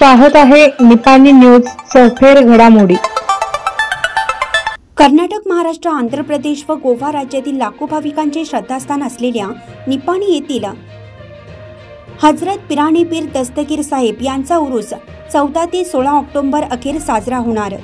पाहत आहे निपाणी न्यूज सफेर घडामोडी। कर्नाटक, महाराष्ट्र, आंध्र प्रदेश व गोवा राज्यातील लाखो भाविकांचे श्रद्धास्थान असलेल्या निपाणी येथील हजरत पिरानी पीर दस्तगीर साहेब यांचा उरूस 14 ते 16 ऑक्टोबर अखेर साजरा होणार।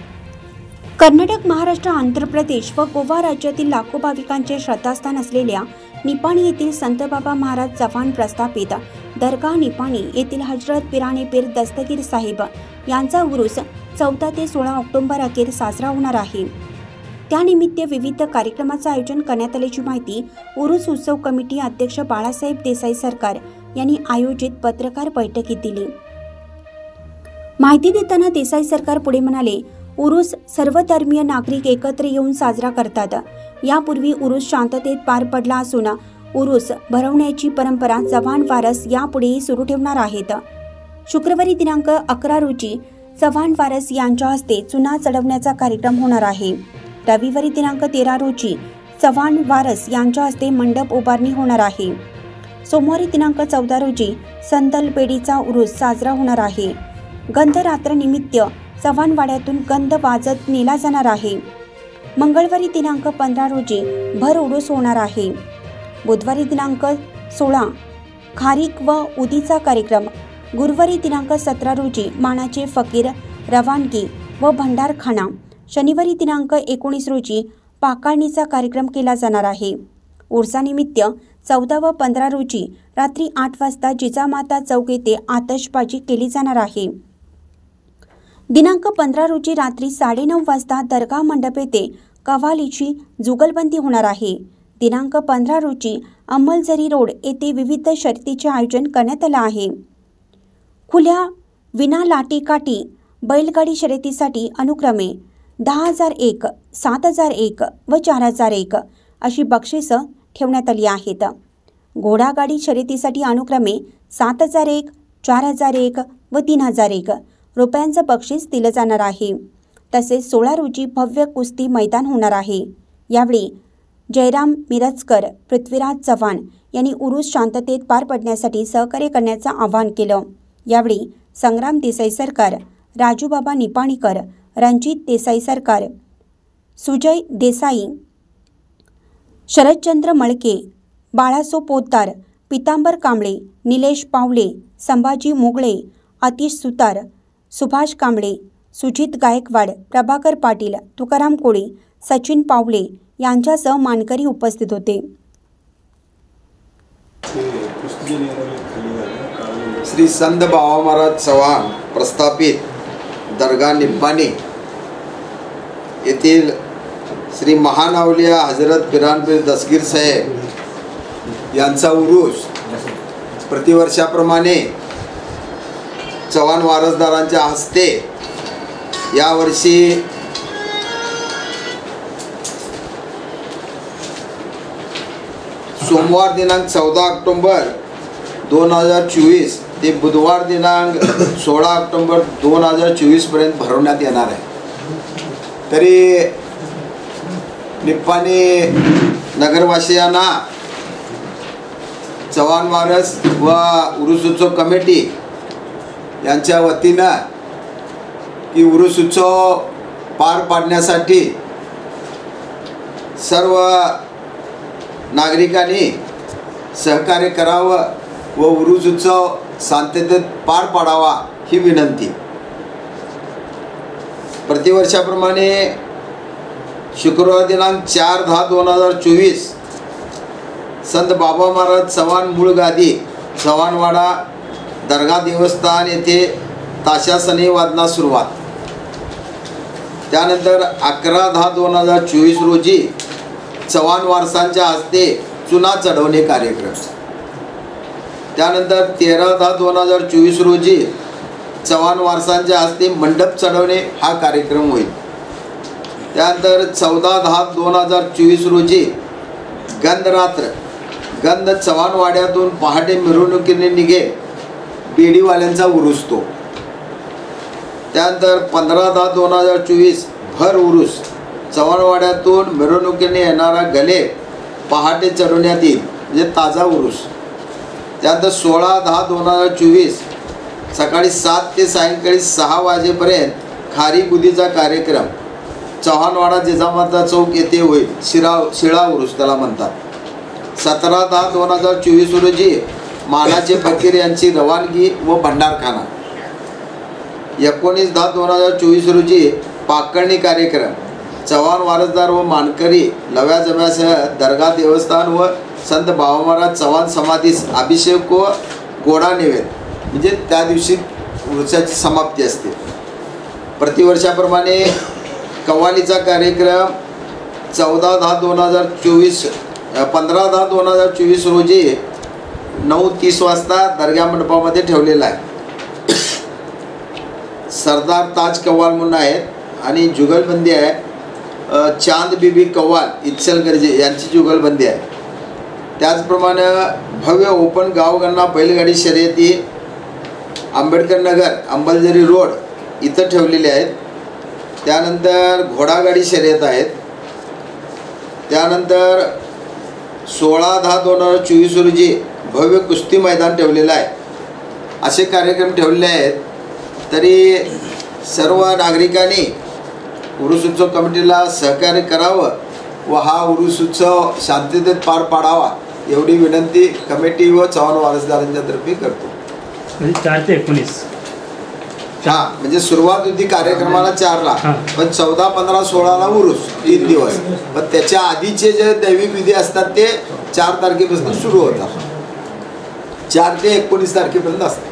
कर्नाटक, महाराष्ट्र, आंध्र प्रदेश व गोवा राज्यातील लाखो भाविकांचे श्रद्धास्थान असलेल्या निपाणी येथील संत बाबा महाराज चव्हाण प्रस्थापित दर्गा निपाणी येथील हजरत पिरानी पीर दस्तगीर साहेब यांचा उरूस 14 ते 16 ऑक्टोबर अखेर साजरा होणार आहे। त्यानिमित्त विविध कार्यक्रमाचे आयोजन करण्यात आल्याची माहिती उरूस उत्सव कमिटी अध्यक्ष बाळासाहेब देसाई सरकार यांनी आयोजित पत्रकार बैठकीत दिली। माहिती देताना देसाई सरकार पुढे म्हणाले, उरूस सर्वधर्मीय नागरिक एकत्र येऊन साजरा करतात। यापूर्वी उरूस शांततेत पार पडला असून उरूस भरवण्याची परंपरा चव्हाण वारस यापुढेही सुरू ठेवणार आहेत। शुक्रवारी दिनांक 11 रोजी चव्हाण वारस यांच्या हस्ते चुना चढवण्याचा कार्यक्रम होणार आहे। रविवारी दिनांक 13 रोजी चव्हाण वारस यांच्या हस्ते मंडप उभारणी होणार आहे। सोमवारी दिनांक 14 रोजी संदल बेडीचा उरूस साजरा होणार आहे। गंध रात्र निमित्त चव्हाणवाड्यातून गंध वाजत नेला जाणार आहे। मंगळवारी दिनांक 15 रोजी भर उरूस होणार आहे। बुधवारी दिनांक 16 खारीक व उदीचा कार्यक्रम। गुरुवारी दिनांक 17 रोजी मानाचे फकीर रवानगी व भंडारखाना। शनिवारी दिनांक 19 रोजी पाकाळणीचा कार्यक्रम केला जाणार आहे। उर्सानिमित्त 14 व 15 रोजी रात्री 8 वाजता जिजामाता चौक येथे आतषबाजी केली जाणार आहे। दिनांक 15 रोजी रात्री 9:30 वाजता दर्गा मंडप येथे कव्वालीची जुगलबंदी होणार आहे। दिनांक 15 रोजी अंमलझरी रोड येथे विविध शर्यतीचे आयोजन करण्यात आले आहे। खुल्या विना लाटीकाठी बैलगाडी शर्यतीसाठी अनुक्रमे 10,001, 7,001 व 4,001 अशी बक्षिसं ठेवण्यात आली आहेत। घोडागाडी शर्यतीसाठी अनुक्रमे 7,001, 4,001 व 3,001 रुपयांचं बक्षीस दिलं जाणार आहे। तसेच 16 रोजी भव्य कुस्ती मैदान होणार आहे। यावेळी जयराम मिरजकर, पृथ्वीराज चव्हाण यांनी उरूस शांततेत पार पडण्यासाठी सहकार्य करण्याचं आवाहन केलं। यावेळी संग्राम देसाई सरकार, राजूबाबा निपाणीकर, रणजित देसाई सरकार, सुजय देसाई, शरदचंद्र मळके, बाळासो पोद्दार, पितांबर कांबळे, निलेश पावले, संभाजी मुगळे, आतिश सुतार, सुभाष कांबळे, सुजित गायकवाड, प्रभाकर पाटील, तुकाराम कोळी, सचिन पावले यांच्यासह मानकरी उपस्थित होते। श्री संत बाबा महाराज चव्हाण प्रस्थापित दर्गा निपाणी येथील श्री महानावलिया हजरत पिरानपीर दस्तगीर साहेब यांचा उरूस प्रतिवर्षाप्रमाणे चव्हाण वारसदारांच्या हस्ते यावर्षी सोमवार दिनांक 14 ऑक्टोबर 2024 ते बुधवार दिनांक 16 ऑक्टोबर 2024 पर्यंत भरवण्यात येणार आहे। तरी निपाणी नगरवासियांना चव्हाण वारस व उरूस उत्सव कमिटी यांच्या वतीनं की उरूस उत्सव पार पाडण्यासाठी सर्व नागरिकांनी सहकार्य करावं व उरूस उत्सव शांततेत पार पाडावा ही विनंती। प्रतिवर्षाप्रमाणे शुक्रवार दिनांक 4/10/2024 संत बाबा महाराज चव्हाण मूळ गादी चव्हाणवाडा दर्गा देवस्थान येथे ताशासनी वादनास सुरुवात। त्यानंतर 11/10/2024 रोजी चव्हाण वारसांच्या हस्ते चुना चढवणे कार्यक्रम। त्यानंतर 13/10/2024 रोजी चव्हाण वारसांच्या हस्ते मंडप चढवणे हा कार्यक्रम होईल। त्यानंतर 14/10/2024 रोजी गंधरात्र गंध चव्हाणवाड्यातून पहाटे मिरवणुकीने निघेल बेडीवाल्यांचा उरूस तो। त्यानंतर 15/10/2024 भर उरूस चव्हाणवाड्यातून मिरवणुकीने येणारा गले पहाटे चढवण्यात येईल, म्हणजे ताजा उरूस। त्यानंतर 16/10/2024 सकाळी 7 ते सायंकाळी 6 वाजेपर्यंत खारी बुदीचा कार्यक्रम चव्हाणवाडा जिजामाता चौक येथे होईल. शिळा उरूस त्याला म्हणतात. 17/10/2024 रोजी मानाचे फकीर यांची रवानगी व भंडारखाना. 19/10/2024 रोजी पाकळणी कार्यक्रम. चव्हाण वारसदार व मानकरी नव्या जम्यासह दर्गा देवस्थान व संत बाबामहाराज चव्हाण समाधीस अभिषेक व गोडा नैवेद्य, म्हणजे त्या दिवशी उरुसाची समाप्ती असते. प्रतिवर्षाप्रमाणे कव्वालीचा कार्यक्रम 15/10/2024 रोजी 9:30 वाजता दर्गा मंडपामध्ये ठेवलेला आहे. सरदार ताज कव्वाल म्हणून आहेत आणि जुगलबंदी आहे. चांद बीबी कव्वाल इचलकरंजी यांची जुगलबंदी आहे. त्याचप्रमाणे भव्य ओपन गावगणना बैलगाडी शर्यती आंबेडकर नगर अंबलझरी रोड इथं ठेवलेले आहेत. त्यानंतर घोडागाडी शर्यत आहेत. त्यानंतर 16/10/2024 रोजी भव्य कुस्ती मैदान ठेवलेलं आहे. असे कार्यक्रम ठेवलेले आहेत. तरी सर्व नागरिकांनी उरूस उत्सव कमिटीला सहकार्य करावं व हा उरूस उत्सव शांततेत पार पाडावा एवढी विनंती कमिटी व चव्हाण वारसदारांच्या तर्फे करतो. 4 ते 19 हां, म्हणजे सुरुवात होती कार्यक्रमाला 4ला, पण 14, 15, 16ला उरूस 3 दिवस. पण त्याच्या आधीचे जे दैविक विधी असतात ते 4 तारखेपासून सुरू होतात. 4 ते 19 तारखेपर्यंत असतात.